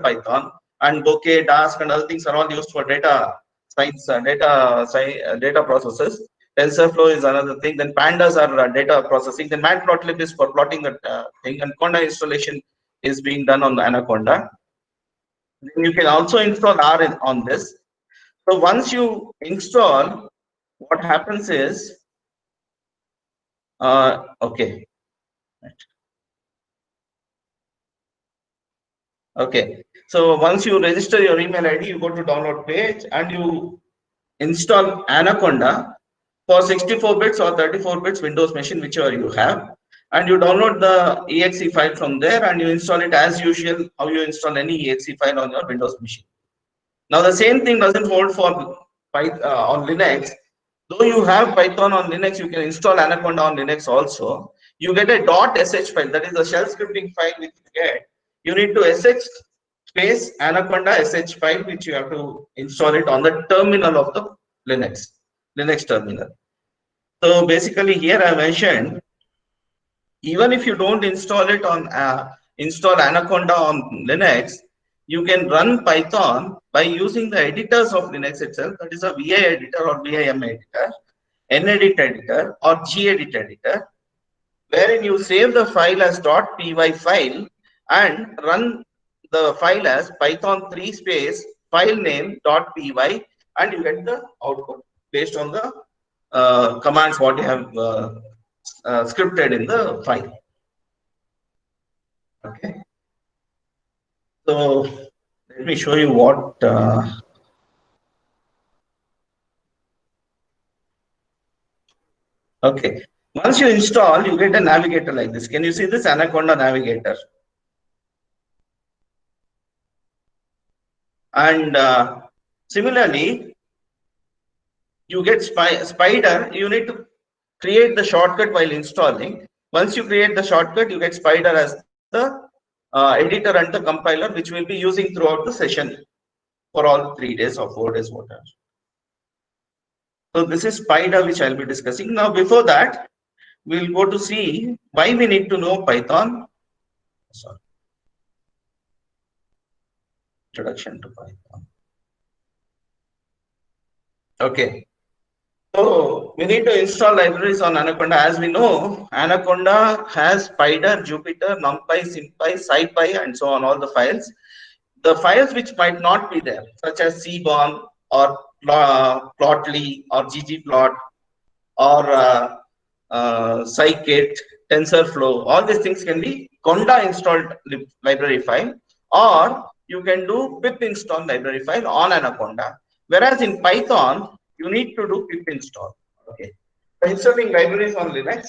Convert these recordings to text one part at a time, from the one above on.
Python, and Bokeh, Dask, and other things are all used for data science, data processes. TensorFlow is another thing. Then Pandas are data processing. Then Matplotlib is for plotting the thing, and Conda installation is being done on the Anaconda. Then you can also install R on this. So once you install, what happens is, okay. Okay, so once you register your email ID, you go to download page and you install Anaconda for 64 bits or 34 bits Windows machine, whichever you have, and you download the exe file from there and you install it as usual, how you install any exe file on your Windows machine. Now the same thing doesn't hold for Python on Linux. Though you have Python on Linux, you can install Anaconda on Linux also. You get a .sh file, that is the shell scripting file which you get. You need to sh space Anaconda sh file, which you have to install it on the terminal of the Linux terminal. So basically here I mentioned, even if you don't install it on install Anaconda on Linux, you can run Python by using the editors of Linux itself, that is a VI editor or VIM editor, NEdit editor or gedit editor, wherein you save the file as .py file and run the file as python3 space file name .py, and you get the output based on the commands what you have scripted in the file. Okay, so let me show you what okay, once you install, you get a navigator like this. Can you see this Anaconda navigator? And similarly, you get Spider. You need to create the shortcut while installing. Once you create the shortcut, you get Spider as the editor and the compiler, which we'll be using throughout the session for all 3 days or 4 days, whatever. So this is Spider, which I'll be discussing. Now, before that, we'll go to see why we need to know Python. Sorry. Introduction to Python. Okay. So we need to install libraries on Anaconda. As we know, Anaconda has Spider, Jupyter, NumPy, SymPy, SciPy, and so on, all the files. The files which might not be there, such as Seaborn or Plotly or ggplot or scikit, TensorFlow, all these things can be Conda installed library file, or you can do pip install library file on Anaconda. Whereas in Python, you need to do pip install. Okay, for installing libraries on Linux,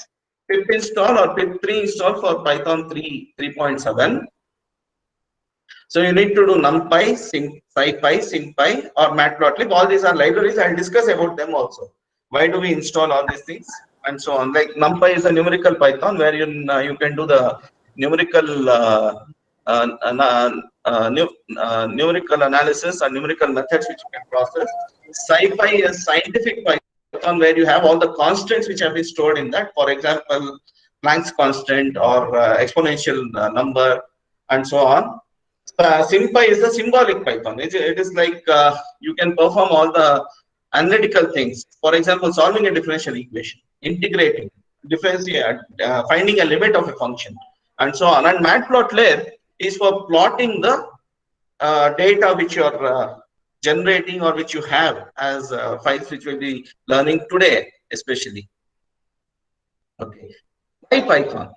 pip install or pip3 install for Python 3.7. So you need to do NumPy, SciPy, SymPy, or Matplotlib. All these are libraries. I'll discuss about them also. Why do we install all these things and so on? Like NumPy is a numerical Python where you can do the numerical numerical analysis and numerical methods which you can process. SciPy is scientific Python where you have all the constants which have been stored in that. For example, Planck's constant or exponential number and so on. SymPy is a symbolic Python. It is like you can perform all the analytical things. For example, solving a differential equation, integrating, finding a limit of a function, and so on. And Matplotlib is for plotting the data which you are generating or which you have as files which we'll be learning today, especially. Okay. Why Python?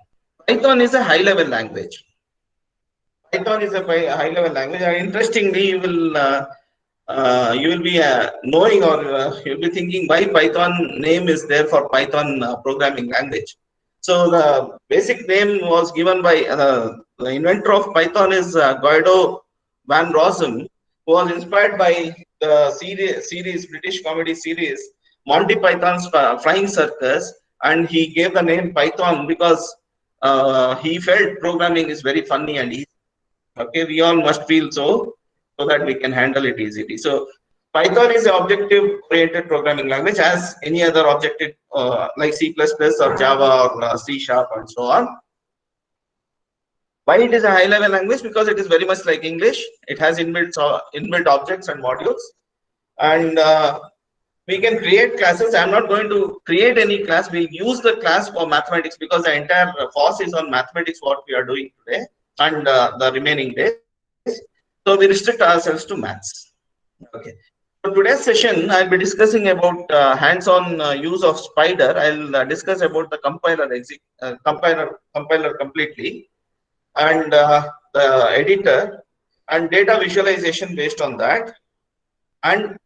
Python is a high-level language. Python is a high-level language. Interestingly, you will be knowing or you'll be thinking why Python name is there for Python programming language. So the basic name was given by the inventor of Python is Guido van Rossum, who was inspired by the series British comedy series Monty Python's Flying Circus, and he gave the name Python because he felt programming is very funny and easy. Okay, we all must feel so that we can handle it easily. So Python is an objective-oriented programming language, as any other objective like C++ or Java or C# and so on. Why it is a high level language? Because it is very much like English. It has inbuilt objects and modules, and we can create classes. I'm not going to create any class. We'll use the class for mathematics because the entire FOSS is on mathematics, what we are doing today and the remaining days. So we restrict ourselves to maths. Okay. So today's session, I'll be discussing about hands-on use of Spider. I'll discuss about the compiler completely, and the editor and data visualization based on that, and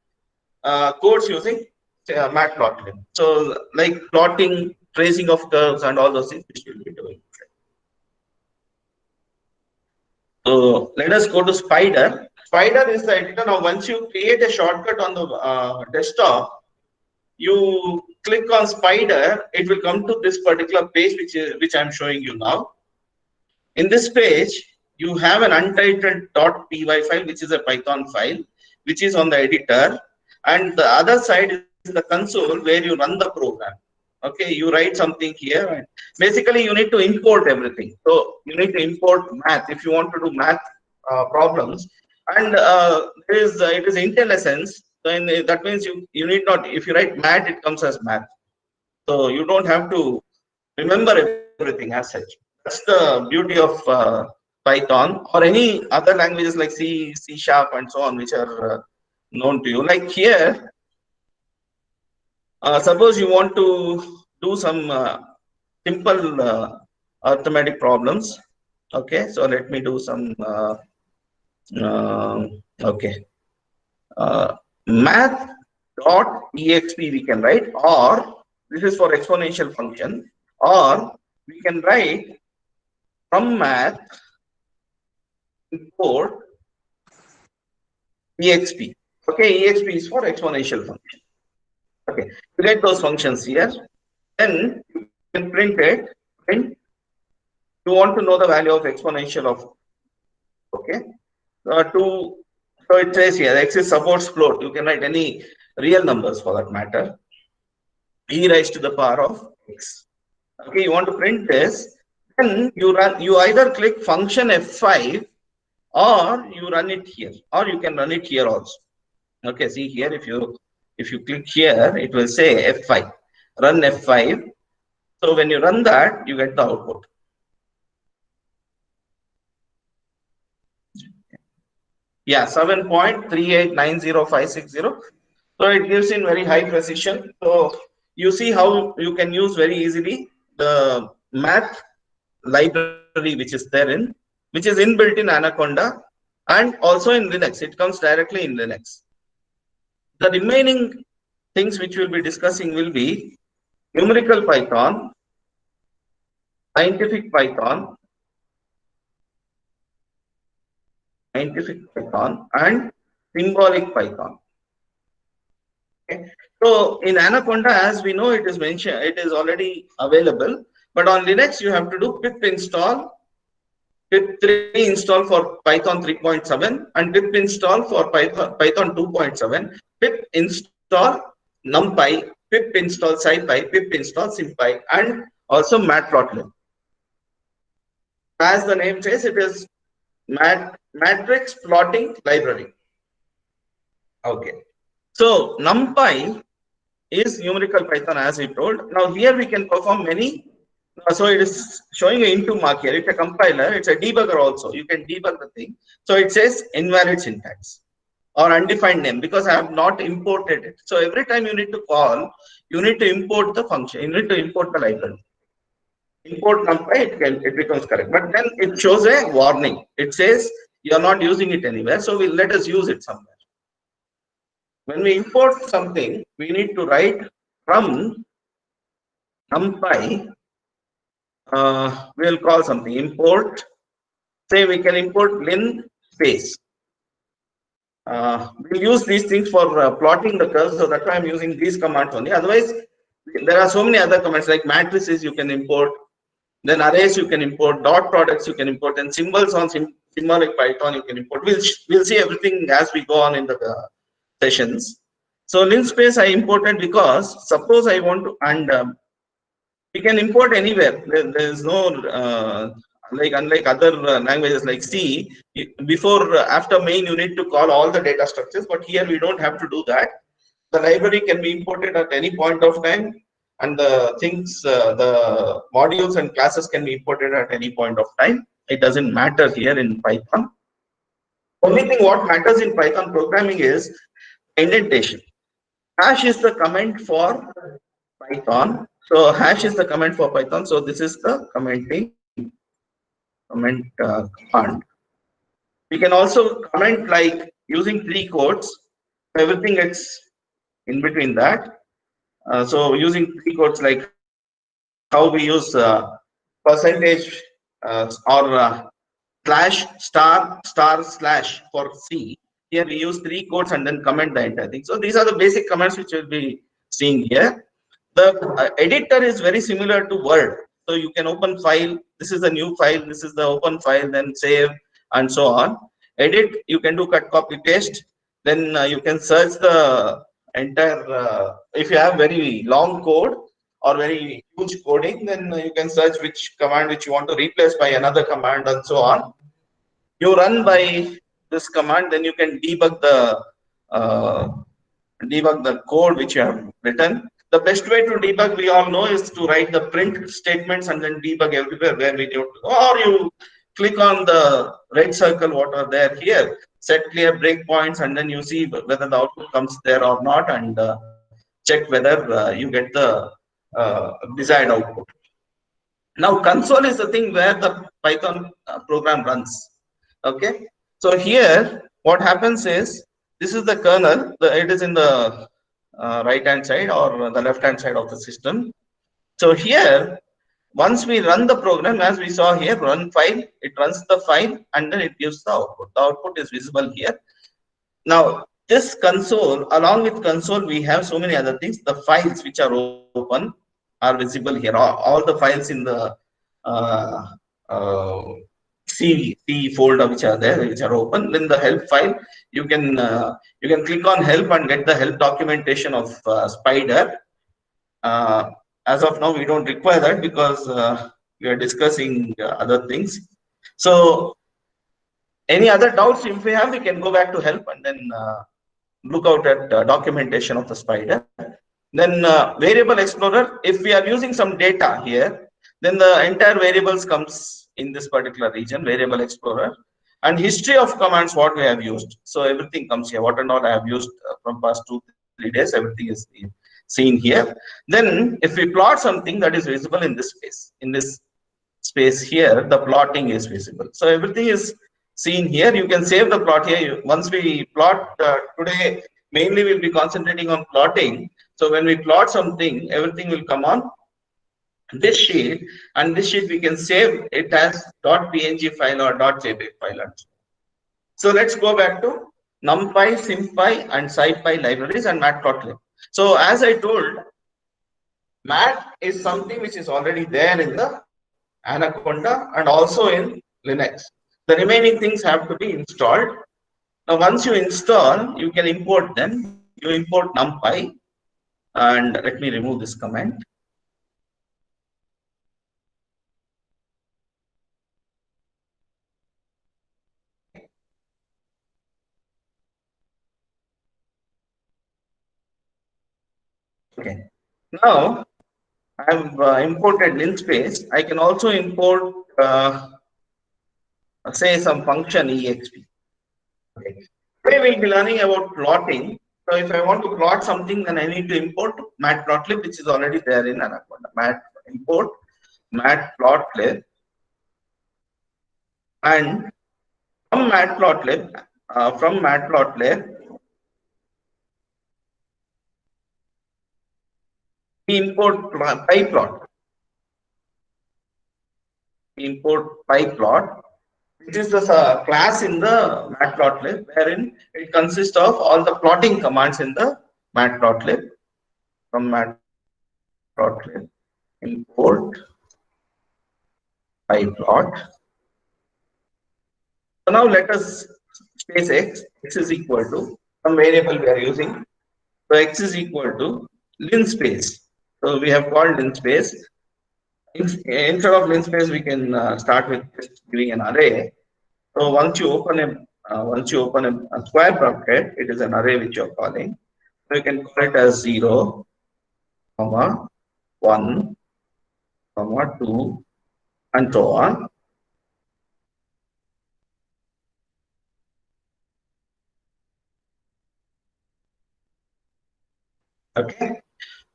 codes using matplotlib. So like plotting, tracing of curves and all those things which we'll be doing. So let us go to Spider. Spider is the editor. Now once you create a shortcut on the desktop, you click on Spider, it will come to this particular page which I'm showing you now. In this page, you have an untitled .py file, which is a Python file, which is on the editor, and the other side is the console where you run the program. Okay, you write something here, and basically you need to import everything. So you need to import math if you want to do math problems, and it is IntelliSense. Then that means you need not, if you write math, it comes as math. So you don't have to remember everything as such. That's the beauty of Python or any other languages like C, C#, and so on, which are known to you. Like here, suppose you want to do some simple arithmetic problems. Okay, so let me do some. Okay, math.exp we can write, or this is for exponential function, or we can write from math import exp. Okay, exp is for exponential function. Okay, you get those functions here. Then you can print it. Print. You want to know the value of exponential of. Okay, so it says here x is supports float. You can write any real numbers for that matter. E raised to the power of x. Okay, you want to print this. Then you either click function F5 or you run it here, or you can run it here also. Okay, see here, if you click here, it will say F5, run F5. So when you run that, you get the output. Yeah, 7.3890560. So it gives in very high precision. So you see how you can use very easily the math library which is therein, which is inbuilt in Anaconda and also in Linux. It comes directly in Linux. The remaining things which we'll be discussing will be numerical Python, scientific Python, and symbolic Python. Okay. So in Anaconda, as we know, it is mentioned, it is already available. But on Linux, you have to do pip install, pip3 install for Python 3.7, and pip install for Python 2.7, pip install NumPy, pip install SciPy, pip install SymPy, and also matplotlib. As the name says, it is matrix plotting library. Okay. So NumPy is numerical Python, as we told. Now here we can perform many. So it is showing an into mark here. It's a compiler. It's a debugger also. You can debug the thing. So it says invalid syntax or undefined name because I have not imported it. So every time you need to call, you need to import the function. You need to import the library. Import NumPy, it becomes correct. But then it shows a warning. It says you are not using it anywhere. So let us use it somewhere. When we import something, we need to write from NumPy. We'll call something import. Say we can import linspace. We'll use these things for plotting the curves, so that's why I'm using these commands only. Otherwise, there are so many other commands like matrices you can import, then arrays you can import, dot products you can import, and symbols on symbolic Python you can import. We'll see everything as we go on in the sessions. So linspace I imported because suppose I want to, and we can import anywhere. There is no Like unlike other languages like C, before after main you need to call all the data structures, but here we don't have to do that. The library can be imported at any point of time, and the things, the modules and classes can be imported at any point of time. It doesn't matter here in Python. Only thing what matters in Python programming is indentation. Hash is the comment for Python. So hash is the comment for Python. So this is the comment command. We can also comment like using 3 quotes. Everything gets in between that. So using 3 quotes like how we use percentage or slash star star slash for C. Here we use 3 quotes and then comment the entire thing. So these are the basic commands which we'll be seeing here. The editor is very similar to Word. So you can open file. This is a new file. This is the open file. Then save and so on. Edit. You can do cut, copy, paste. Then you can search the entire. If you have very long code or very huge coding, then you can search which command which you want to replace by another command and so on. You run by this command, then you can uh, debug the code which you have written. The best way to debug, we all know, is to write the print statements and then debug everywhere where we do. Or you click on the red circle, what are there here, set clear breakpoints, and then you see whether the output comes there or not, and check whether you get the desired output. Now console is the thing where the Python program runs. Okay, so here what happens is, this is the kernel. It is in the right hand side or the left hand side of the system. So here, once we run the program, as we saw here, run file, it runs the file and then it gives the output. The output is visible here. Now this console, along with console, we have so many other things. The files which are open are visible here. All the files in the uh, uh, C folder which are there, which are open. Then the help file, you can click on help and get the help documentation of Spider. Uh, as of now, we don't require that because we are discussing other things. So any other doubts if we have, we can go back to help and then look out at documentation of the Spider. Then variable explorer, if we are using some data here, then the entire variables comes in this particular region, variable explorer. And history of commands, what we have used. So everything comes here. What and all I have used from past 2-3 days, everything is seen here. Then if we plot something, that is visible in this space. In this space here, the plotting is visible. So everything is seen here. You can save the plot here. Once we plot today, mainly we'll be concentrating on plotting. So when we plot something, everything will come on this sheet, and this sheet we can save it as .png file or .jpeg file. So let's go back to NumPy, SymPy, and SciPy libraries and Matplotlib. So as I told, Mat is something which is already there in the Anaconda and also in Linux. The remaining things have to be installed. Now once you install, you can import them. You import NumPy, and let me remove this comment. Okay. Now I have imported linspace. I can also import, say, some function exp. Okay. Today we'll be learning about plotting. So if I want to plot something, then I need to import Matplotlib, which is already there in Anaconda. Import Matplotlib, and from Matplotlib, we import PyPlot. We import PyPlot, which is the class in the Matplotlib, wherein it consists of all the plotting commands in the Matplotlib. From Matplotlib, import PyPlot. So now let us space x is equal to some variable we are using. So x is equal to linspace. So we have called linspace. Instead of linspace, we can start with just giving an array. So once you open a square bracket, it is an array which you're calling. So you can call it as 0, comma 1, comma 2, and so on. Okay.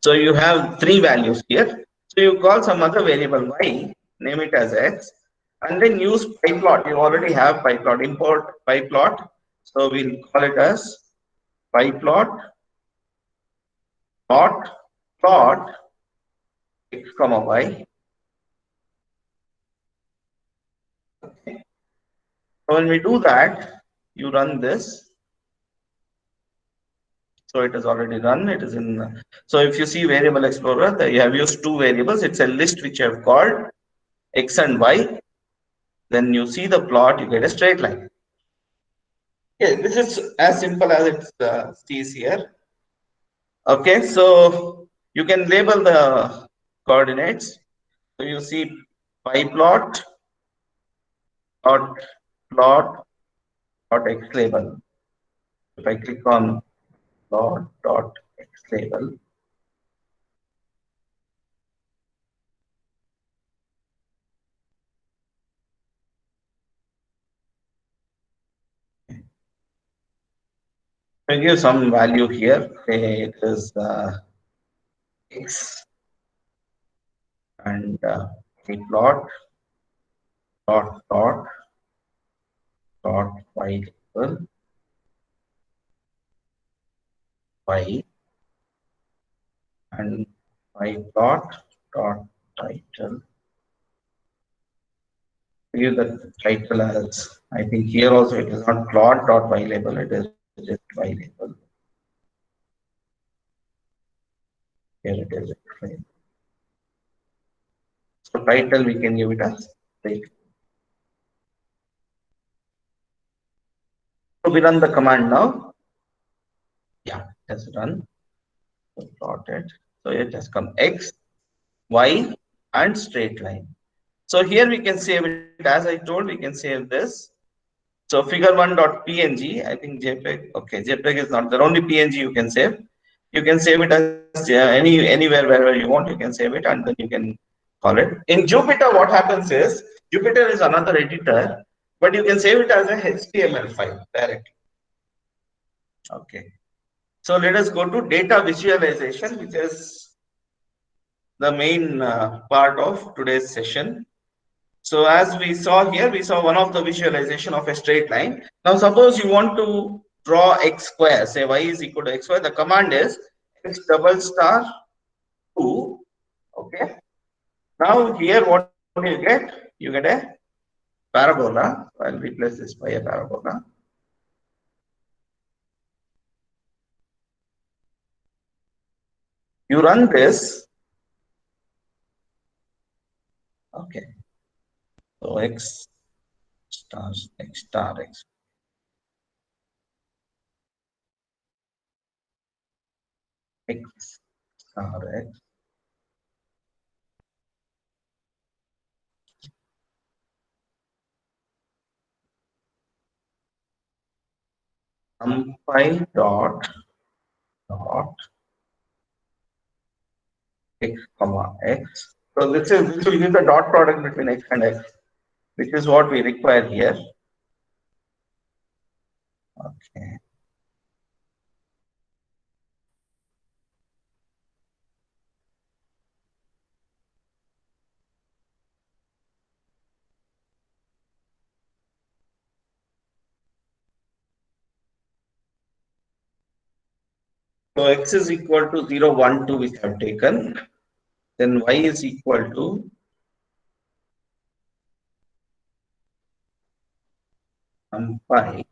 So you have three values here. So you call some other variable y, name it as x, and then use pyplot. You already have pyplot. Import pyplot. So we'll call it as pyplot dot plot x comma y. Okay. So when we do that, you run this. So it is already run. It is in. So if you see Variable Explorer, you have used two variables. It's a list which you have called x and y. Then you see the plot. You get a straight line. Okay, this is as simple as it sees here. Okay, so you can label the coordinates. So you see pyplot dot plot dot x label. If I click on plot dot x label, I give some value here. Say it is x and plot dot y label y and plot dot title. Give the title as, I think here also it is not plot dot y label, it is just y label. Here it is. So title we can give it as title. So we run the command now. Yeah, it has run. So plot it. So it has come x, y, and straight line. So here we can save it. As I told, we can save this. So figure1.png, I think JPEG. Okay, JPEG is not there. Only PNG you can save. You can save it as anywhere wherever you want. You can save it and then you can call it. In Jupyter, what happens is Jupyter is another editor, but you can save it as a HTML file directly. Okay. So let us go to data visualization, which is the main part of today's session. So as we saw here, we saw one of the visualization of a straight line. Now suppose you want to draw x square, say y is equal to x square. The command is x double star 2. Okay. Now here what do you get? You get a parabola. I'll replace this by a parabola. You run this. Okay. So x star x x star x. Numpy dot x comma x. So this will give the dot product between x and x, which is what we require here. Okay. So x is equal to 0, 1, 2, which I have taken. Then y is equal to numpy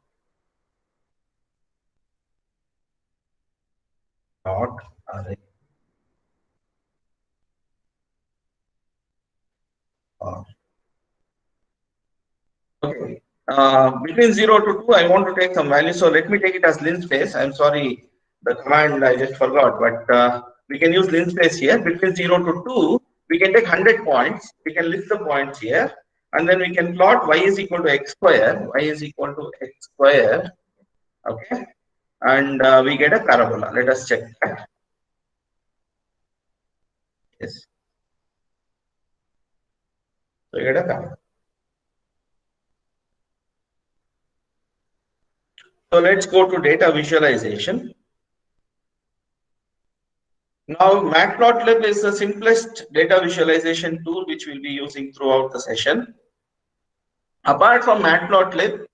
dot array. Okay. Between 0 to 2, I want to take some value. So let me take it as linspace. I'm sorry, the command I just forgot, but we can use linspace here. Between 0 to 2, we can take 100 points, we can list the points here, and then we can plot y is equal to x square, y is equal to x square, okay, and we get a parabola. Let us check that. Yes, so we get a parabola. So let's go to data visualization. Now, Matplotlib is the simplest data visualization tool which we'll be using throughout the session. Apart from Matplotlib,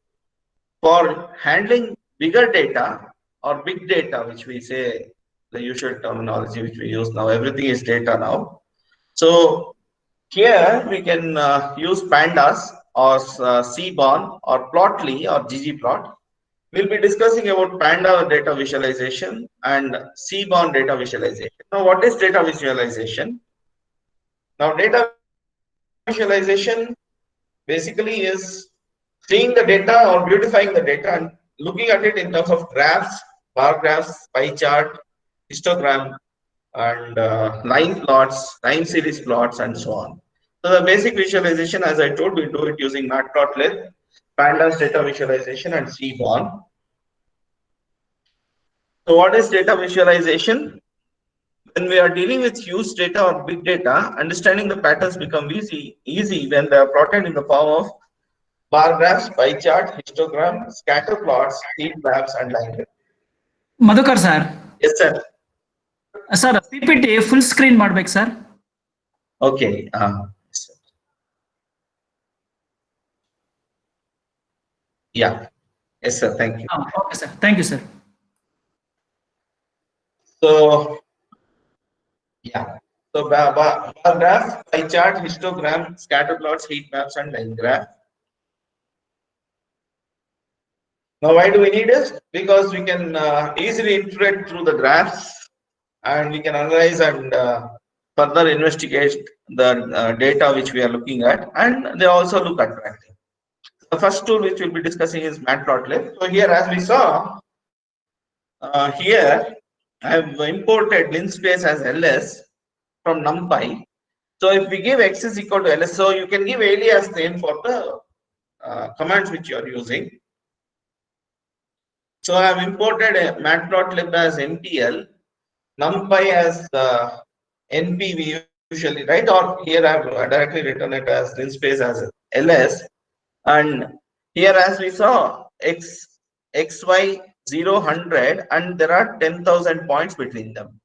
for handling bigger data or big data, which we say the usual terminology which we use now, everything is data now. So here we can use pandas or Seaborn or Plotly or ggplot. We'll be discussing about Panda data visualization and Seaborn data visualization. Now, what is data visualization? Now, data visualization basically is seeing the data or beautifying the data and looking at it in terms of graphs, bar graphs, pie chart, histogram, and line plots, time series plots, and so on. So the basic visualization, as I told, we do it using Matplotlib, Pandas data visualization, and Seaborn. So what is data visualization? When we are dealing with huge data or big data, understanding the patterns become easy when they are plotted in the form of bar graphs, pie chart, histogram, scatter plots, heat maps, and line graphs. Madhukar sir. Yes, sir. Sir, PPT full screen ಮಾಡ್ಬೇಕು sir. Okay. Yeah. Yes, sir. Thank you. Okay, sir. Thank you, sir. So, yeah. So, bar graph, pie chart, histogram, scatter plots, heat maps, and line graph. Now, why do we need this? Because we can easily iterate through the graphs and we can analyze and further investigate the data which we are looking at, and they also look attractive. The first tool which we'll be discussing is Matplotlib. So here, as we saw, here I have imported linspace as ls from NumPy. So if we give x is equal to ls, so you can give alias name for the commands which you are using. So I have imported a Matplotlib as NPL, NumPy as NP we usually write, or here I have directly written it as linspace as ls. And here, as we saw, xy 0, 100, and there are 10,000 points between them.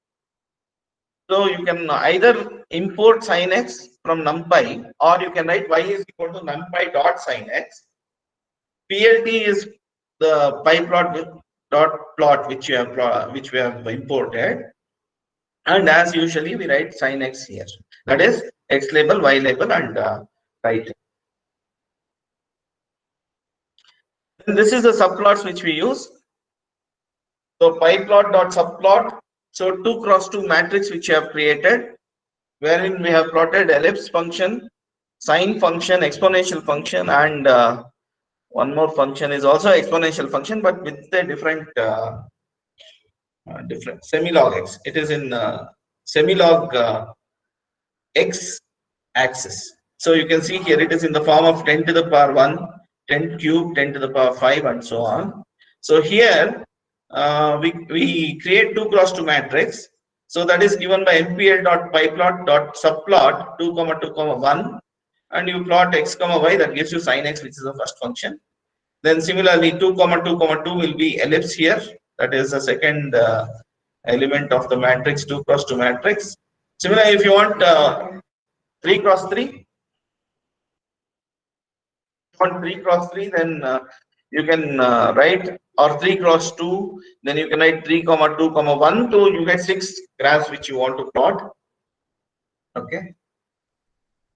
So you can either import sin x from NumPy, or you can write y is equal to NumPy dot sin x. PLT is the pyplot dot plot which we have imported. And as usually, we write sin x here. That is x label, y label, and right. And this is the subplots which we use. So pyplot dot subplot. So 2 cross 2 matrix which we have created, wherein we have plotted ellipse function, sine function, exponential function, and one more function is also exponential function, but with a different semilog x. It is in semilog x axis. So you can see here it is in the form of 10 to the power 1, 10 cube, 10 to the power 5, and so on. So here we create 2 cross 2 matrix. So that is given by npl.pyplot.subplot 2, 2, 1, and you plot x, y, that gives you sin x, which is the first function. Then similarly 2, 2, 2 will be ellipse here. That is the second element of the matrix, 2 cross 2 matrix. Similarly, if you want 3 cross 3, then you can write, or 3 cross 2, then you can write 3, 2, 1 to you get 6 graphs which you want to plot. Okay.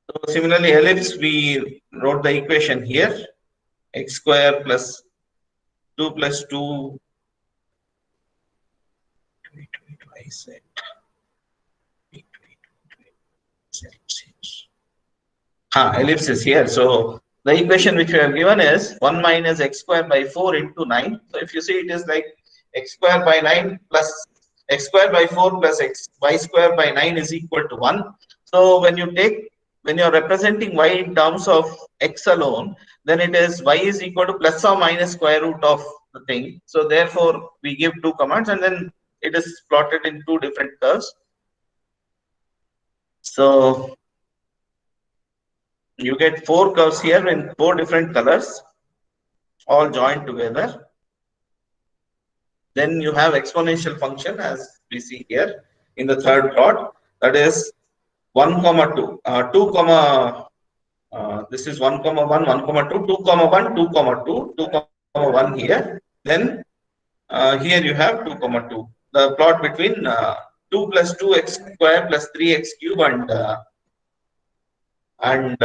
So similarly, ellipse, we wrote the equation here, x square plus 2 plus 2. Ellipse is here. So the equation which we have given is 1 minus x square by 4 into 9. So if you see, it is like x square by 9 plus x square by 4 plus y square by 9 is equal to 1. So when you're representing y in terms of x alone, then it is y is equal to plus or minus square root of the thing. So therefore we give two commands and then it is plotted in two different curves. So you get four curves here in four different colors, all joined together. Then you have exponential function as we see here in the third plot, that is 1 comma 2, 2 comma, this is 1 comma 1, 1 comma 2, 2 comma 1, 2 comma 2, 2 comma 1 here. Then here you have 2 comma 2. The plot between 2 plus 2x square plus 3x cube and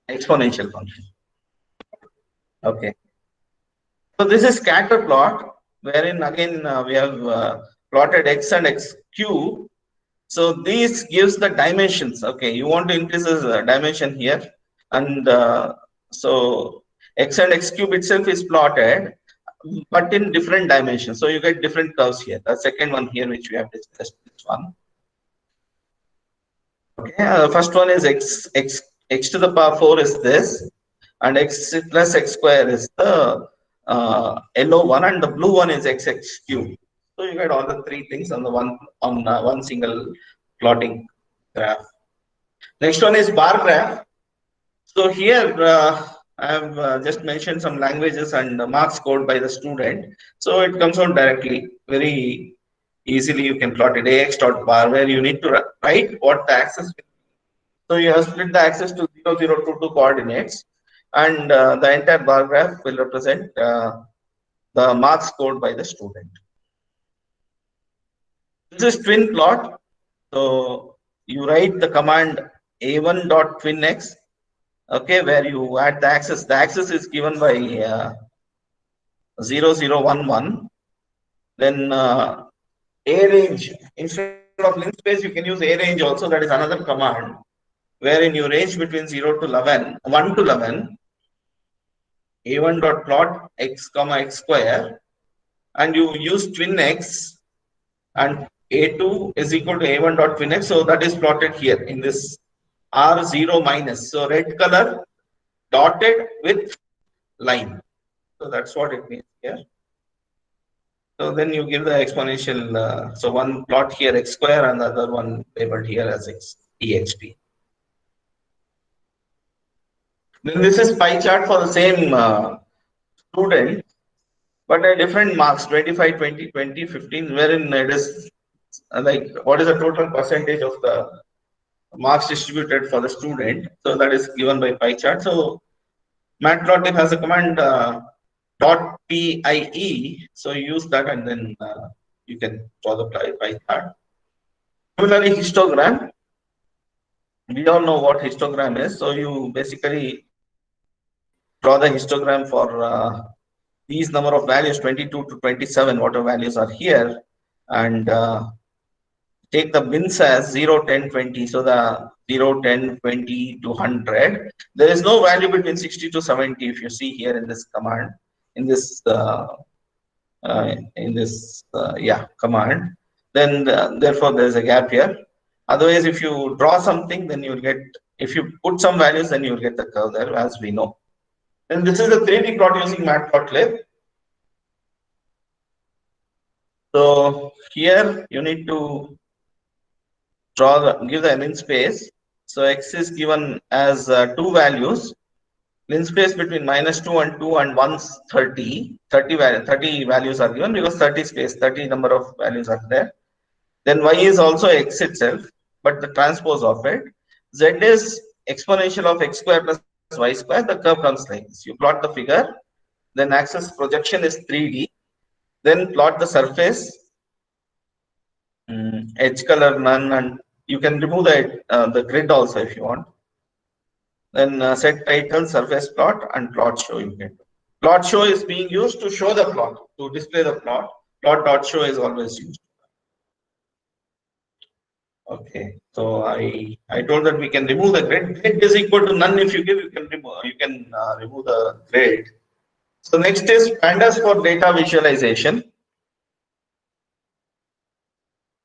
exponential function. Okay. So this is scatter plot, wherein again we have plotted x and x cube. So this gives the dimensions. Okay, you want to increase this dimension here, and so x and x cube itself is plotted, but in different dimensions. So you get different curves here. The second one here, which we have discussed, this one. Okay, first one is x to the power 4 is this, and x plus x square is the yellow one, and the blue one is x cube. So you get all the three things on the one single plotting graph. Next one is bar graph. So here I have just mentioned some languages and marks scored by the student. So it comes out directly, very easily. You can plot it ax dot bar, where you need to write what the axis. So you have split the axis to 0, 0, 2, 2 coordinates, and the entire bar graph will represent the marks scored by the student. This is twin plot. So you write the command a1 dot twin x, okay, where you add the axis. The axis is given by 0, 0, 1, 1. Then a range, instead of linspace, you can use a range also. That is another command, wherein you range between 0 to 11, 1 to 11, a1 dot plot x comma x square, and you use twin x, and a2 is equal to a1 dot twin x. So that is plotted here in this R0 minus. So red color dotted with line. So that's what it means here. So then you give the exponential. So one plot here x square and the other one labeled here as exp. Then this is pie chart for the same student, but at different marks, 25, 20, 20, 15, wherein it is like what is the total percentage of the marks distributed for the student. So that is given by pie chart. So matplotlib has a command dot pie. So you use that and then you can draw the pie chart. Similarly, histogram. We all know what histogram is. So you basically draw the histogram for these number of values, 22 to 27, whatever values are here, and take the bins as 0, 10, 20. So the 0, 10, 20 to 100. There is no value between 60 to 70 if you see here in this command, in this command. Then therefore there is a gap here. Otherwise, if you draw something, then you will get, if you put some values, then you will get the curve there, as we know. Then this is the 3D plot using matplotlib. So here you need to give the linspace. So x is given as two values. Linspace between -2 and 2 and 1's 30. 30 values are given because 30 space, 30 number of values are there. Then y is also x itself, but the transpose of it. Z is exponential of x square plus y square. The curve comes like this. You plot the figure, then axis projection is 3D. Then plot the surface, edge color none, and you can remove the grid also if you want. Then set title, surface plot, and plot show you can do. Plot show is being used to show the plot, to display the plot. Plot dot show is always used. Okay, so I told that we can remove the grid. Grid is equal to none. If you give, you can remove the grid. So next is pandas for data visualization.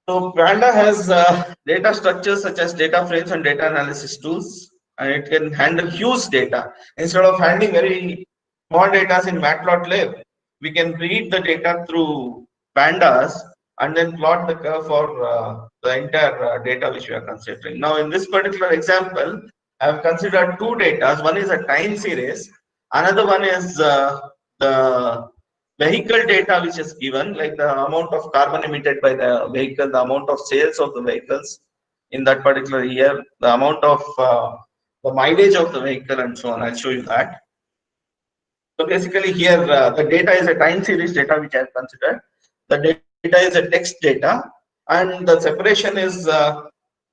So Panda has data structures such as data frames and data analysis tools, and it can handle huge data. Instead of handling very small data in Matplotlib, we can read the data through Pandas and then plot the curve for the entire data which we are considering. Now, in this particular example, I have considered two data. One is a time series, another one is the vehicle data which is given, like the amount of carbon emitted by the vehicle, the amount of sales of the vehicles in that particular year, the amount of the mileage of the vehicle, and so on. I'll show you that. So basically here the data is a time series data which I have considered. The data is a text data, and the separation is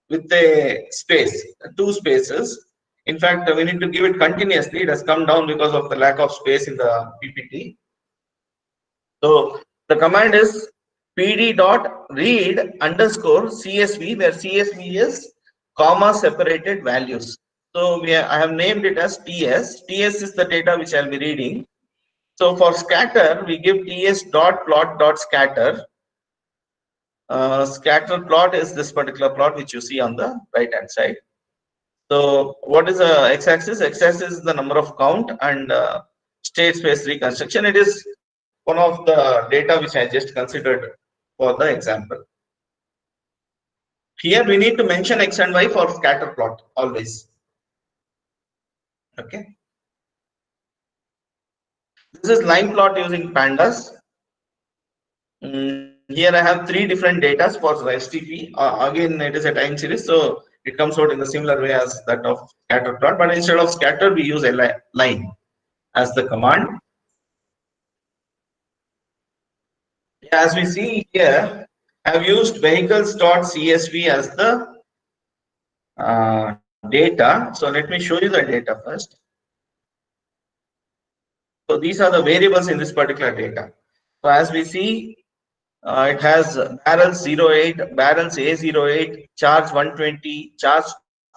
with a space, two spaces. In fact, we need to give it continuously. It has come down because of the lack of space in the PPT. So the command is pd dot read underscore CSV, where CSV is comma separated values. So I have named it as TS. TS is the data which I'll be reading. So for scatter, we give TS dot plot dot scatter. Scatter plot is this particular plot which you see on the right hand side. So what is the x-axis? X-axis is the number of count, and state space reconstruction. It is one of the data which I just considered for the example. Here we need to mention x and y for scatter plot always. Okay. This is line plot using pandas. Here I have three different data for STP. Again, it is a time series, so it comes out in the similar way as that of scatter plot, but instead of scatter, we use a line as the command. As we see here, I have used vehicles.csv as the data. So let me show you the data first. So these are the variables in this particular data. So as we see, it has barrels 08, barrels A08, charge 120, charge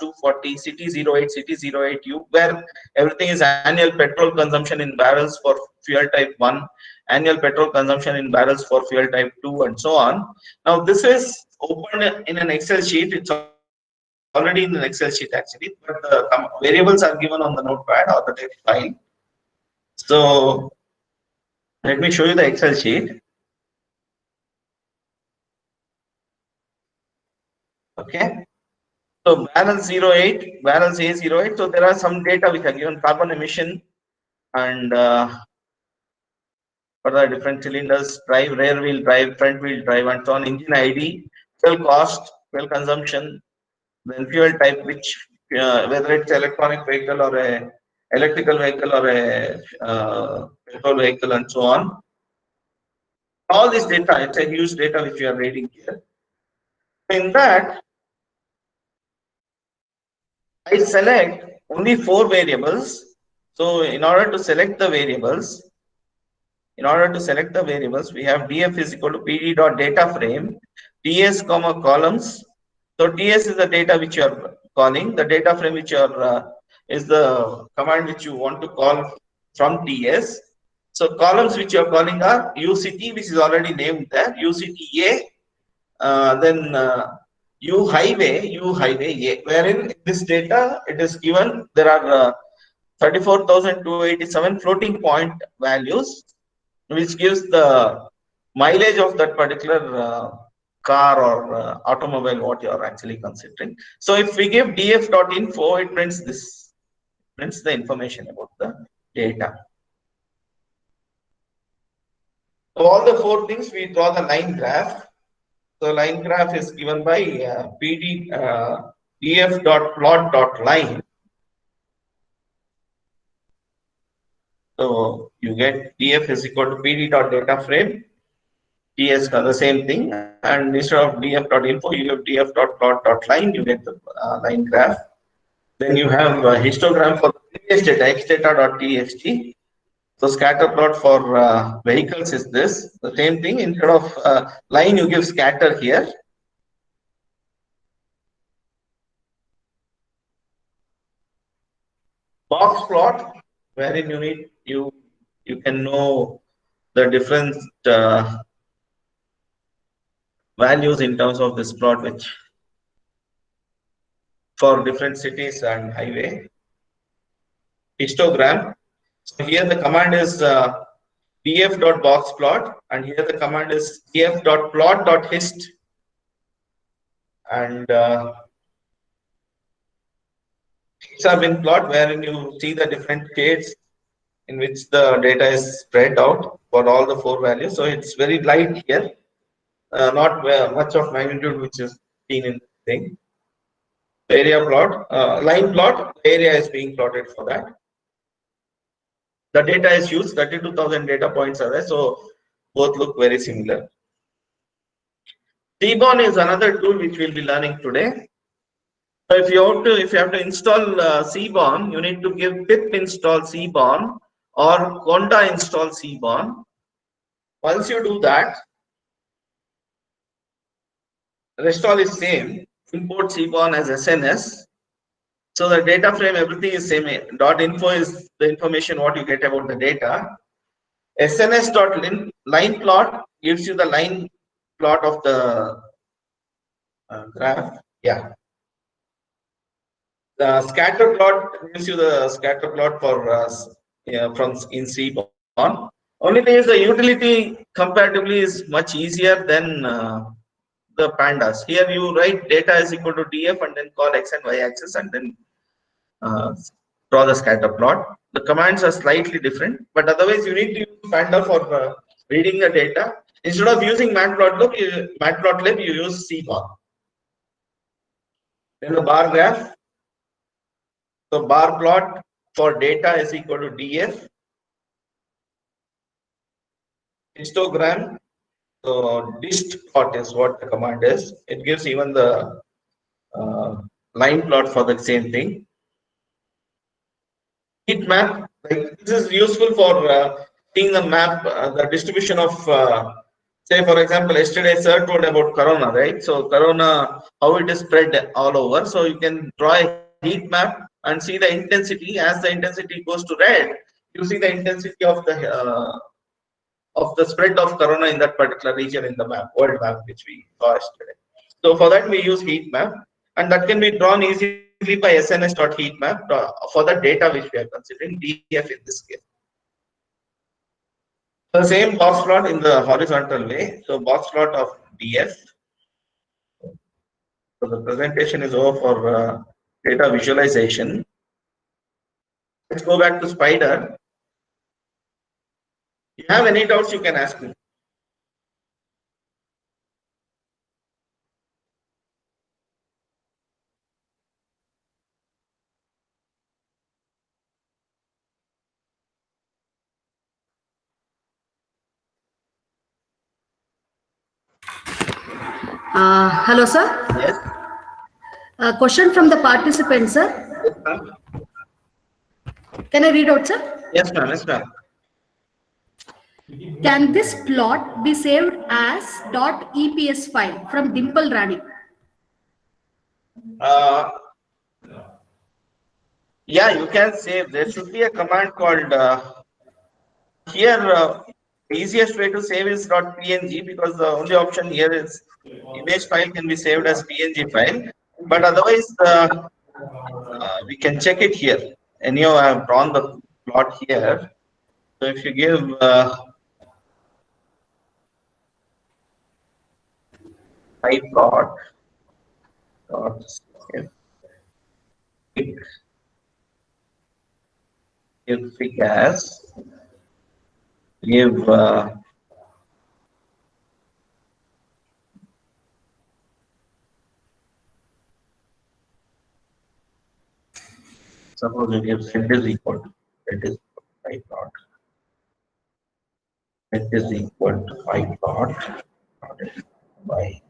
240, city 08, city 08U, where everything is annual petrol consumption in barrels for fuel type 1, annual petrol consumption in barrels for fuel type 2, and so on. Now this is open in an Excel sheet. It's already in an Excel sheet actually, but the variables are given on the notepad or the text file. So let me show you the Excel sheet. Okay. So barrels 08, barrels A08. So there are some data which are given: carbon emission, and for the different cylinders, drive, rear wheel drive, front wheel drive, and so on. Engine ID, fuel cost, fuel consumption, then fuel type, which whether it's electronic vehicle or a electrical vehicle or a petrol vehicle, and so on. All this data, it's a huge data which we are reading here. In that, I select only 4 variables. So in order to select the variables, we have df is equal to pd dot data frame, ts comma columns. So ts is the data which you are calling. The data frame which you are is the command which you want to call from ts. So columns which you are calling are uct, which is already named there, ucta, then U highway A, wherein this data it is given there are 34,287 floating point values, which gives the mileage of that particular car or automobile what you are actually considering. So if we give df.info, it prints this, prints the information about the data. So all the 4 things we draw the line graph. So line graph is given by pd df.plot.line. So you get df is equal to pd.data frame, ts the same thing, and instead of df.info, you have df.plot.line, you get the line graph. Then you have a histogram for previous data, xdata.txt. So scatter plot for vehicles is this. The same thing, instead of line, you give scatter here. Box plot, wherein you can know the different values in terms of this plot, which for different cities and highway. Histogram. So here the command is df.boxplot, and here the command is df.plot.hist, and it's a bin plot wherein you see the different shades in which the data is spread out for all the 4 values. So it's very light here, not much of magnitude which is seen in the thing. Area plot, line plot, area is being plotted for that. The data is used, 32,000 data points are there, so both look very similar. Seaborn is another tool which we'll be learning today. So if you have to install Seaborn, you need to give pip install Seaborn or conda install Seaborn. Once you do that, restall is same. Import Seaborn as SNS. So the data frame, everything is same. .info is the information what you get about the data. SNS.line plot gives you the line plot of the graph. Yeah. The scatter plot gives you the scatter plot for from in Seaborn. Only thing is the utility comparatively is much easier than the pandas. Here you write data is equal to df and then call x and y axis and then draw the scatter plot. The commands are slightly different, but otherwise you need to use panda for reading the data. Instead of using matplotlib, you use Seaborn. Then the bar graph. So bar plot for data is equal to df. Histogram. So dist plot is what the command is. It gives even the line plot for the same thing. Heat map, like this is useful for seeing the map, the distribution of, say for example, yesterday sir told about corona, right? So corona, how it is spread all over. So you can draw a heat map and see the intensity. As the intensity goes to red, you see the intensity of the spread of corona in that particular region in the map, world map, which we saw yesterday. So for that we use heat map, and that can be drawn easily by SNS.heatmap for the data which we are considering, DF in this case. The same box plot in the horizontal way. So box plot of DF. So the presentation is over for data visualization. Let's go back to Spider. If you have any doubts, you can ask me. Hello, sir. Yes. A question from the participant, sir. Yes, ma'am. Can I read out, sir? Yes, ma'am. Yes, ma'am. Can this plot be saved as .eps file from Dimple Rani? Yeah, you can save. There should be a command called here. The easiest way to save is .png because the only option here is image file can be saved as PNG file. But otherwise, we can check it here. Anyhow, I have drawn the plot here. So if you give plot dot give fig as give suppose you give set is equal to plot. Set is equal to plot by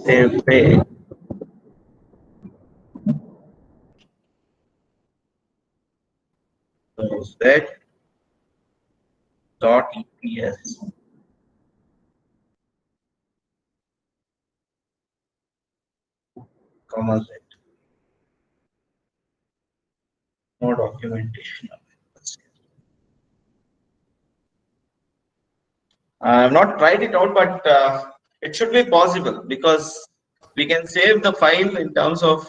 save page. So set dot eps comma z. No documentation. I have not tried it out, but it should be possible because we can save the file in terms of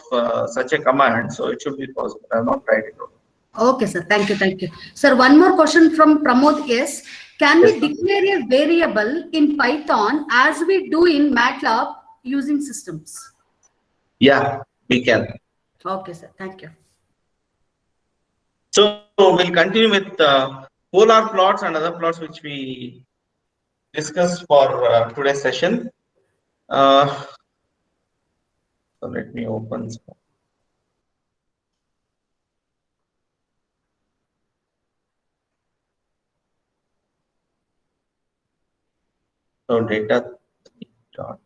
such a command. So it should be possible. I have not tried it out. Okay, sir. Thank you. Thank you. Sir, one more question from Pramod is, can Yes, we sir. declare a variable in Python as we do in MATLAB using systems? Yeah, we can. Okay, sir. Thank you. So we'll continue with polar plots and other plots which we discussed for today's session. So let me open. So data dot.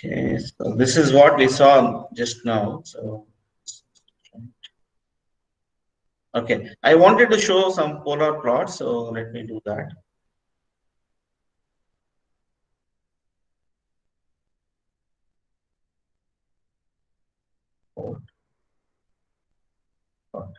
Okay, so this is what we saw just now. So, okay, I wanted to show some polar plots, so let me do that. Polar plot.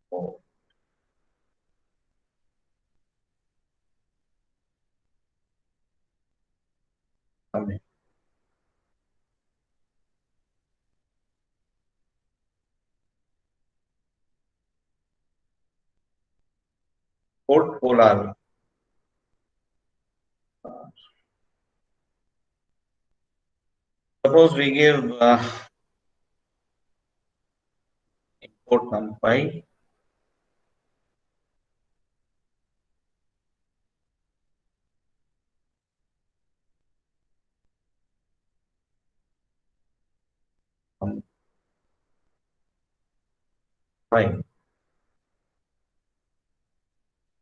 Oh, I mean, port polar. Suppose we give import numpy. Numpy.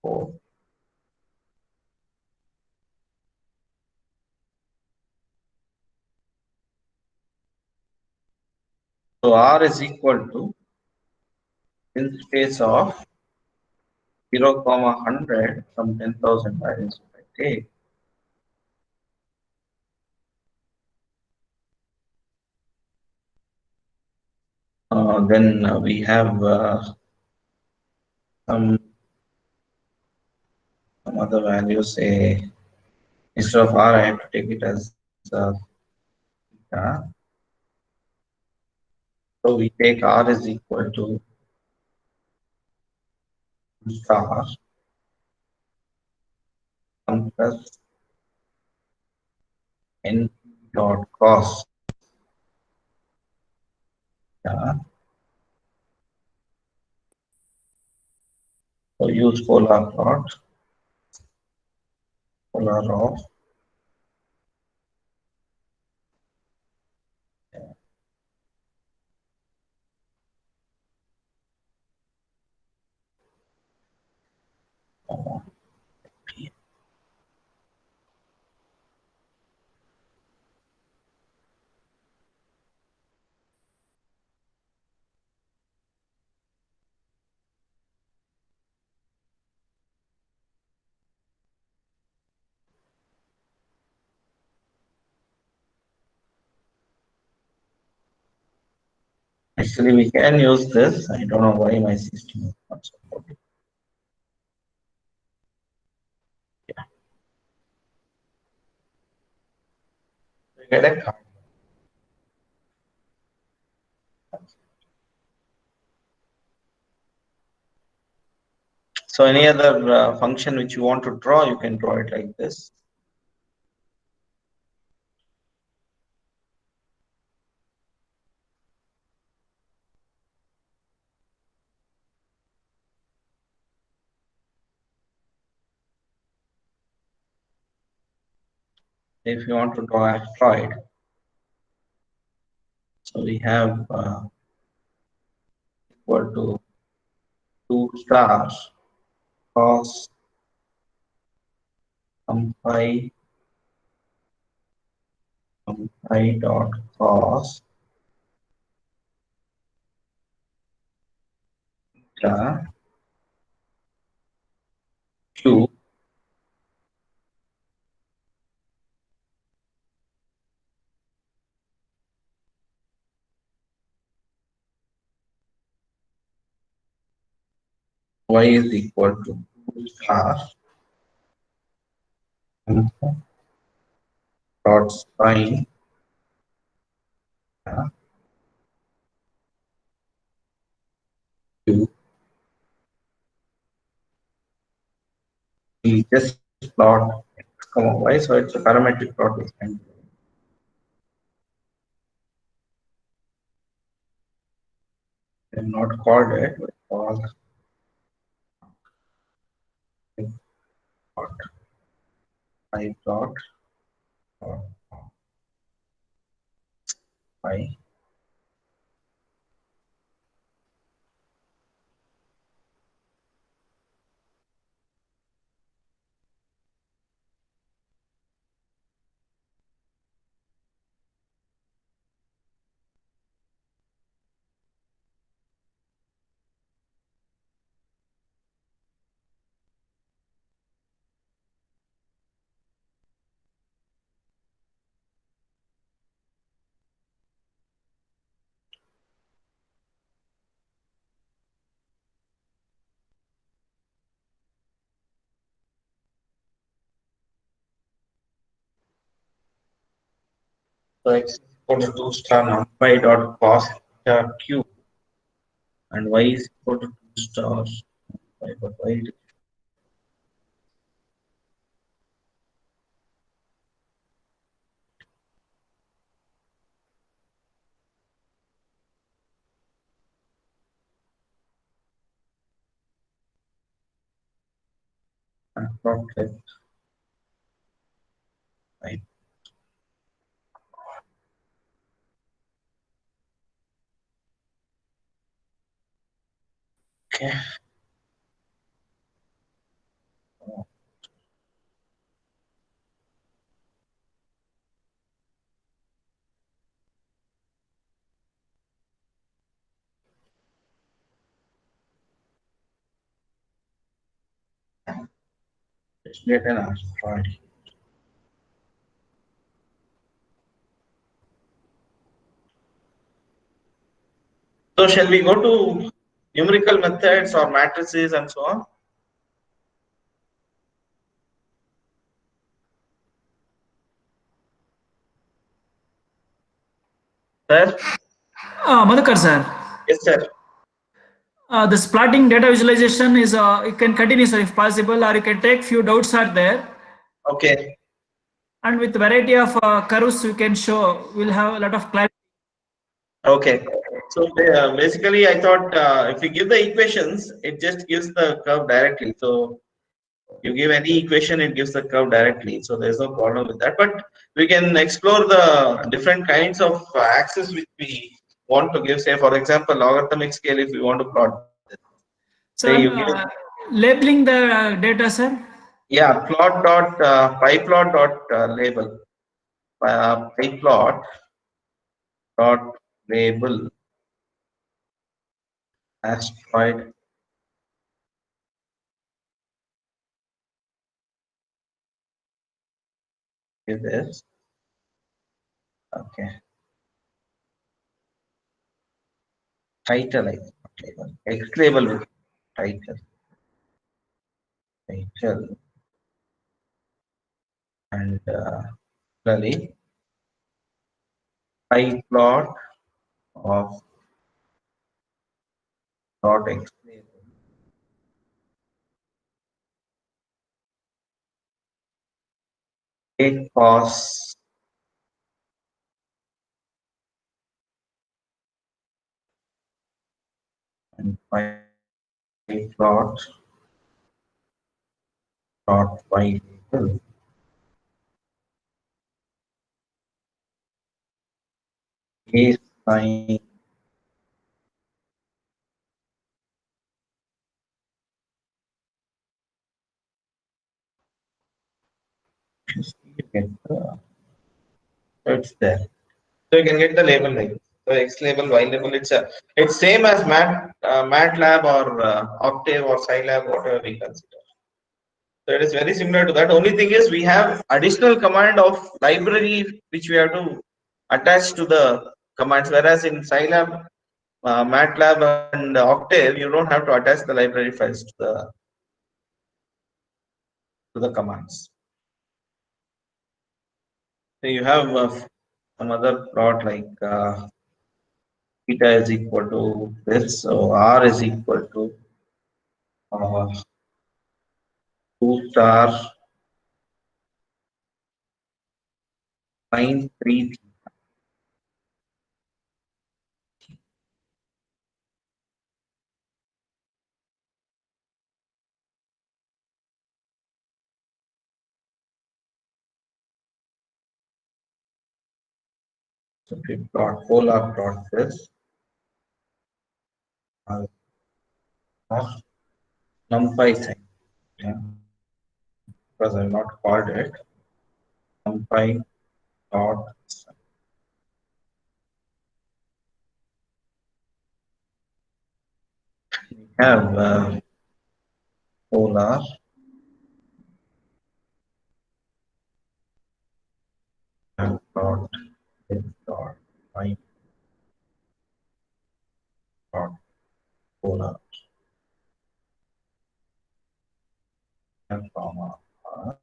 Oh, so R is equal to in space of 0, 100 from 10,000 values. Okay. Then we have some other values. Say instead of R, I have to take it as theta. So we take R is equal to star 1 plus n dot cos theta. So use polar plot, polar of Actually, we can use this. I don't know why my system is not supporting. Yeah. We get a card. So any other function which you want to draw, you can draw it like this. If you want to draw asteroid, so we have equal to 2 stars cos pi dot cos theta q y is equal to 2 stars dot sin theta q. We just plot x comma y, so it's a parametric plot. We have not called it, we call plot I plot y. So x is equal to 2 star numpy dot cos theta q, and y is equal to 2 stars numpy dot y and plot like y. Okay. Let's get an asteroid. So shall we go to numerical methods or matrices and so on? Sir? Madhukar sir, Yes, sir. this plotting data visualization is you can continue sir if possible, or you can take few doubts are there, Okay. and with variety of curves you can show. We'll have a lot of clarity. Okay. So basically, I thought if you give the equations, it just gives the curve directly. So you give any equation, it gives the curve directly. So there's no problem with that. But we can explore the different kinds of axes which we want to give. Say, for example, logarithmic scale. If we want to plot, So say I'm you give labeling the data sir. yeah plot dot py plot dot label py plot dot label asteroid is this. Okay. title, I think, label. X label with title. Title and really pie plot of dot X label. Take costs and pie plot dot y label. Case sign you get it's there. So you can get the label like this. So X label, Y label. It's same as MATLAB or Octave or Scilab, whatever we consider. So it is very similar to that. Only thing is we have additional command of library which we have to attach to the commands. Whereas in Scilab, MATLAB and Octave, you don't have to attach the library files to the commands. So you have some other plot like theta is equal to this, so R is equal to 2 star sine 3. So we plot polar plot this numpy sign, yeah, because I have not called it numpy dot sign. We have polar and dot this dot y dot polar and comma R.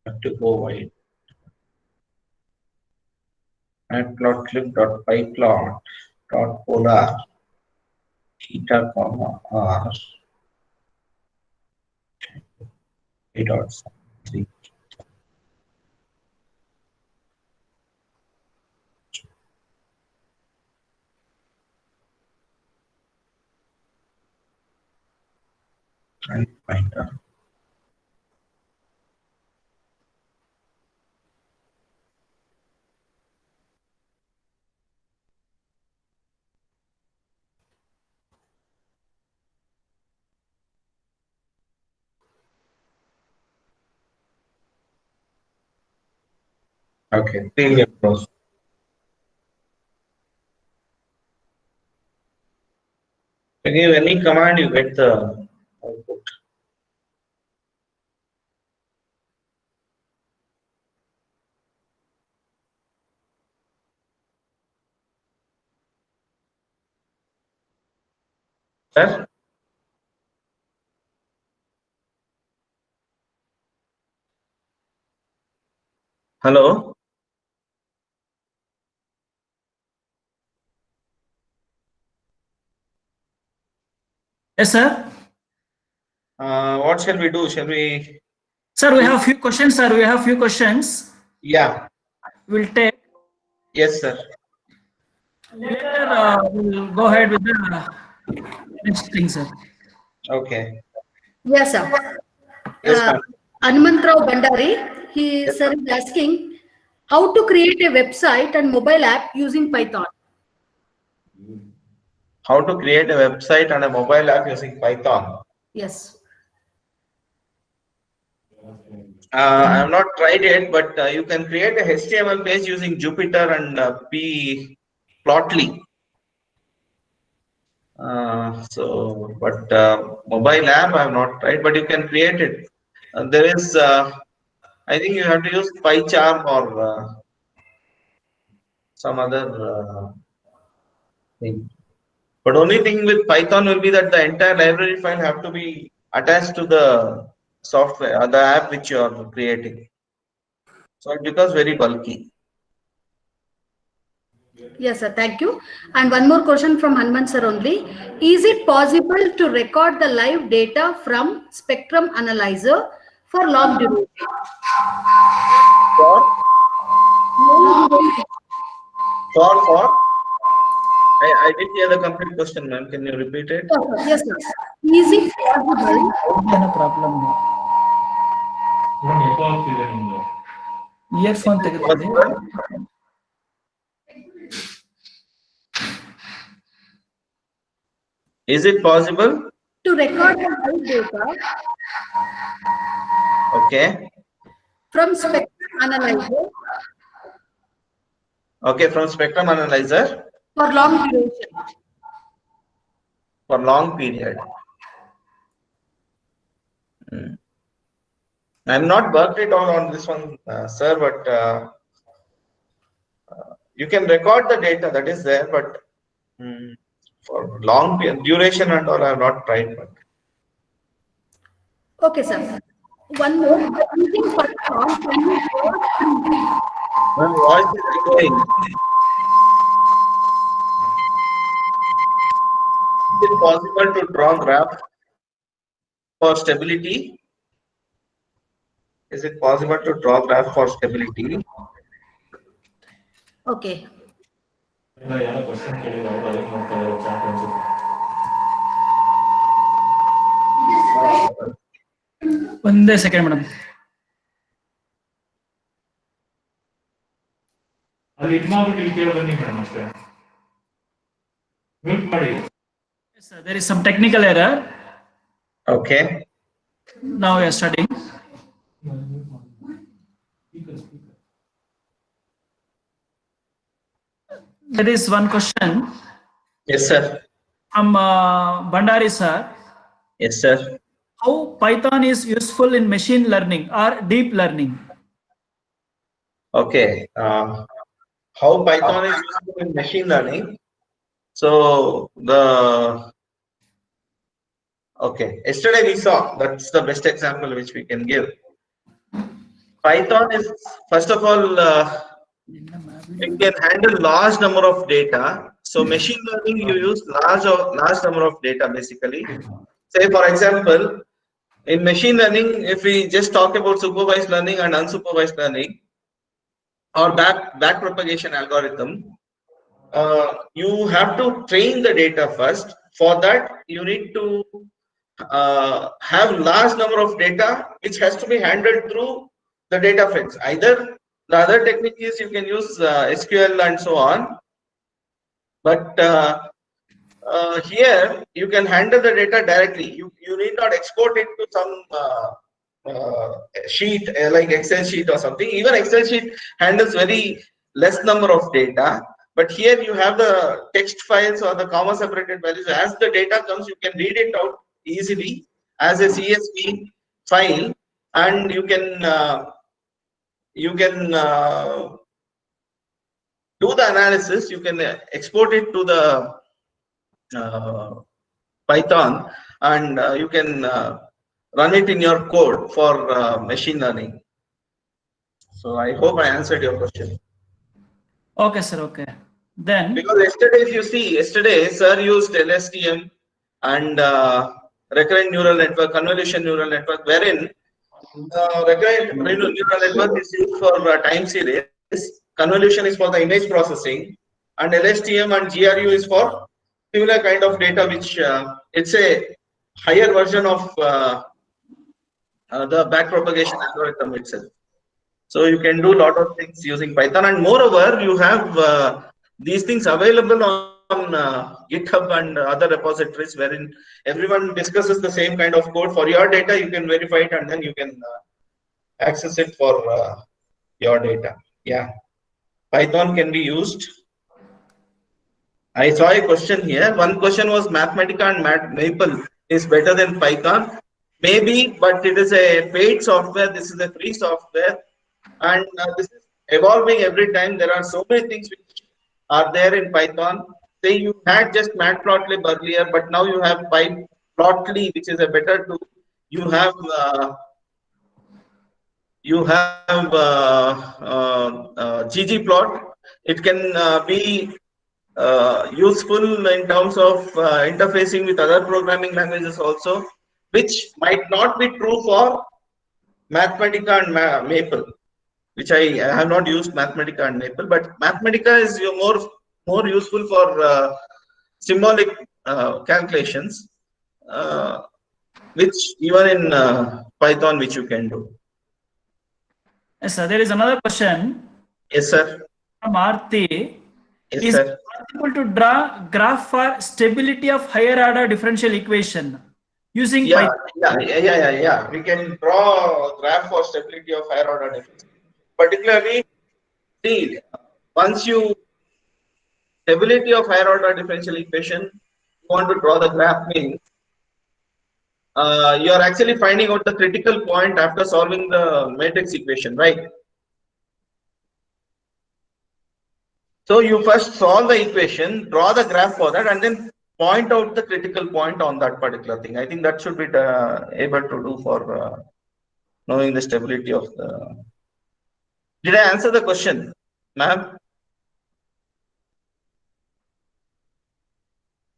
Have to go wide. Matplotlib dot pyplot dot polar theta comma R a dot 3. And find out. Okay, failure process. You give any command, you get the output. Sir? Hello. Yes, sir. What shall we do? Shall we? Sir, we have few questions, sir. We have few questions. Yeah. We'll take. Yes, sir. Later, we'll go ahead with the next thing, sir. Okay. Yes, sir. Yes, ma'am. Hanumantrao Bandari, he sir is asking how to create a website and mobile app using Python. How to create a website and a mobile app using Python. Yes. I have not tried it, but you can create a HTML page using Jupyter and Plotly. But mobile app I have not tried, but you can create it. There is, I think you have to use PyCharm or some other thing. But only thing with Python will be that the entire library file have to be attached to the software, the app which you are creating. So it becomes very bulky. Yes, sir. Thank you. And one more question from Hanuman sir only. Is it possible to record the live data from spectrum analyzer for long duration? For? I didn't hear the complete question, ma'am. Can you repeat it? Yes, sir. Is it possible? No problem. Earphone ತೆಗೆದಿದ್ದೆ. Is it possible To record the live data okay from spectrum analyzer from spectrum analyzer for long duration? for long period? I'm not worked it on this one, sir, but you can record the data that is there, but for long duration and all I have not tried. But Okay, sir. One more. Using Python, can you my voice is echoing. Is it possible to draw graph for stability? Is it possible to draw graph for stability? Okay. ಒಂದೇ second madam. ಅಲ್ಲಿ ಇದು ಮಾಡ್ಬಿಟ್ಟು ಇಲ್ಲಿ ಕೇಳಿ ಬನ್ನಿ madam ಅಷ್ಟೇ. Mute ಮಾಡಿ. Yes, sir. There is some technical error. Okay. Now we are starting. There is one question Yes, sir. from Bandari sir. Yes, sir. How Python is useful in machine learning or deep learning? Okay. How Python is useful in machine learning? So yesterday we saw, that's the best example which we can give. Python is, first of all, it can handle large number of data. So machine learning, you use large number of data basically. Say for example, in machine learning, if we just talk about supervised learning and unsupervised learning or back propagation algorithm, you have to train the data first. For that, you need to have large number of data which has to be handled through the data frames. Either the other technique is you can use SQL and so on, but here you can handle the data directly. You need not export it to some sheet like Excel sheet or something. Even Excel sheet handles very less number of data, but here you have the text files or the comma separated values. As the data comes, you can read it out easily as a CSV file, and you can do the analysis. You can export it to the Python, and you can run it in your code for machine learning. So I hope I answered your question. Okay, sir. Okay. Then, Because yesterday, if you see, yesterday, sir used LSTM and recurrent neural network, convolution neural network, wherein recurrent neural network is used for time series, convolution is for the image processing, and LSTM and GRU is for similar kind of data, which it's a higher version of the backpropagation algorithm itself. So you can do a lot of things using Python, and moreover, you have these things available on GitHub and other repositories, wherein everyone discusses the same kind of code. For your data, you can verify it, and then you can access it for your data. Yeah, Python can be used. I saw a question here. One question was Mathematica and Maple is better than Python. Maybe, but it is a paid software. This is a free software, and this is evolving every time. There are so many things which are there in Python. Say you had just Matplotlib earlier, but now you have Plotly, which is a better tool. You have ggplot. It can be useful in terms of interfacing with other programming languages also, which might not be true for Mathematica and Maple, which I have not used Mathematica and Maple, but Mathematica is more useful for symbolic calculations, which even in Python, which you can do. yes, sir. There is another question Yes, sir. from Aarti. Yes, Is sir. it possible to draw graph for stability of higher order differential equation using Yeah, Python? yeah. We can draw a graph for stability of higher order difference. Particularly, see, once you stability of higher order differential equation, you want to draw the graph means you are actually finding out the critical point after solving the matrix equation, right? So you first solve the equation, draw the graph for that, and then point out the critical point on that particular thing. I think that should be able to do for knowing the stability of the. Did I answer the question, ma'am?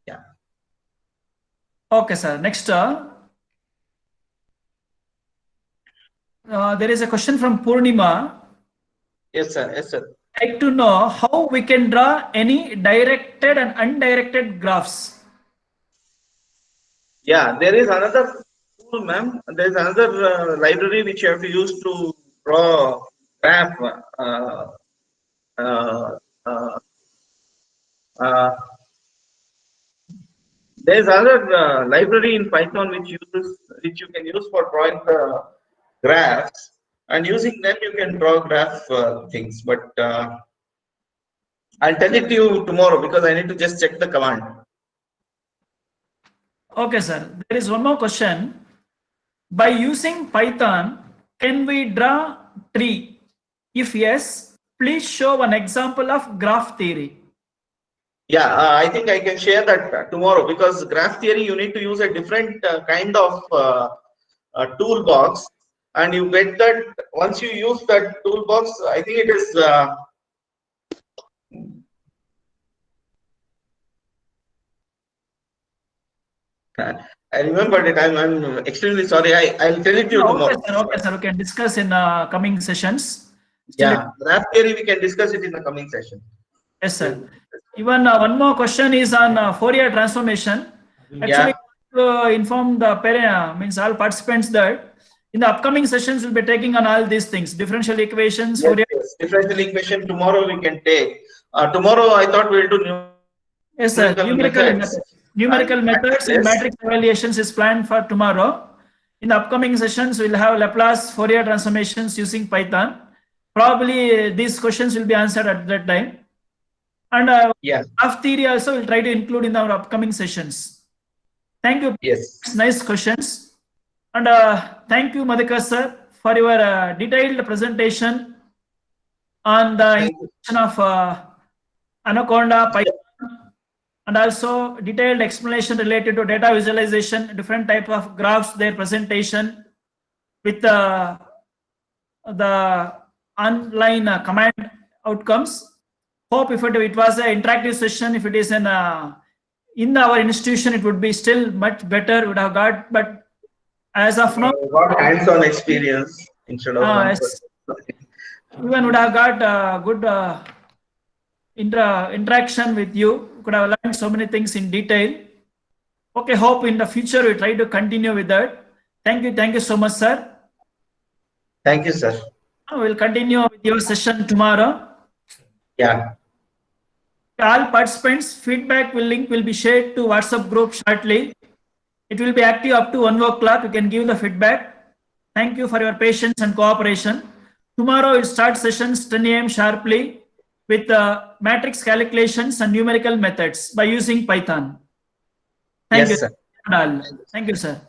Yeah. Okay, sir. Next, there is a question from Purnima. Yes, sir. Yes, sir. I'd like to know how we can draw any directed and undirected graphs. Yeah, there is another tool, ma'am. There is another library which you have to use to draw graph. There is another library in Python which you can use for drawing the graphs, and using them you can draw graph things. But I'll tell it to you tomorrow because I need to just check the command. Okay, sir. There is one more question. By using Python, can we draw tree? If yes, please show an example of graph theory. Yeah, I think I can share that tomorrow, because graph theory you need to use a different kind of toolbox, and you get that once you use that toolbox. I think it is. I remembered it. I'm extremely sorry. I'll tell it to you tomorrow. Okay, sir. Okay, sir. We can discuss in coming sessions. Yeah, graph theory we can discuss it in the coming session. Yes, sir. Even one more question is on Fourier transformation. Actually, inform the means all participants that in the upcoming sessions we'll be taking on all these things: differential equations, Yes, Fourier. yes. Differential equation tomorrow we can take. Tomorrow I thought we'll do yes, sir. Numerical methods and yes. matrix evaluations is planned for tomorrow. In the upcoming sessions, we'll have Laplace Fourier transformations using Python. Probably these questions will be answered at that time. And graph theory also we'll try to include in our upcoming sessions. Thank you. Yes. Nice questions. And thank you, Madhukar sir, for your detailed presentation on the introduction of Anaconda, Python, and also detailed explanation related to data visualization, different type of graphs, their presentation with the online command outcomes. Hope if it was an interactive session, if it is in our institution, it would be still much better. Would have got, but as of now, got hands-on experience instead of yes, even would have got good interaction with you. Could have learned so many things in detail. Okay, hope in the future we try to continue with that. Thank you so much, sir. Thank you, sir. We'll continue with your session tomorrow. Yeah. All participants, feedback link will be shared to WhatsApp group shortly. It will be active up to 1 o'clock. You can give the feedback. Thank you for your patience and cooperation. Tomorrow we'll start sessions 10 a.m. sharply with matrix calculations and numerical methods by using Python. Thank you. Sir. Thank you, sir.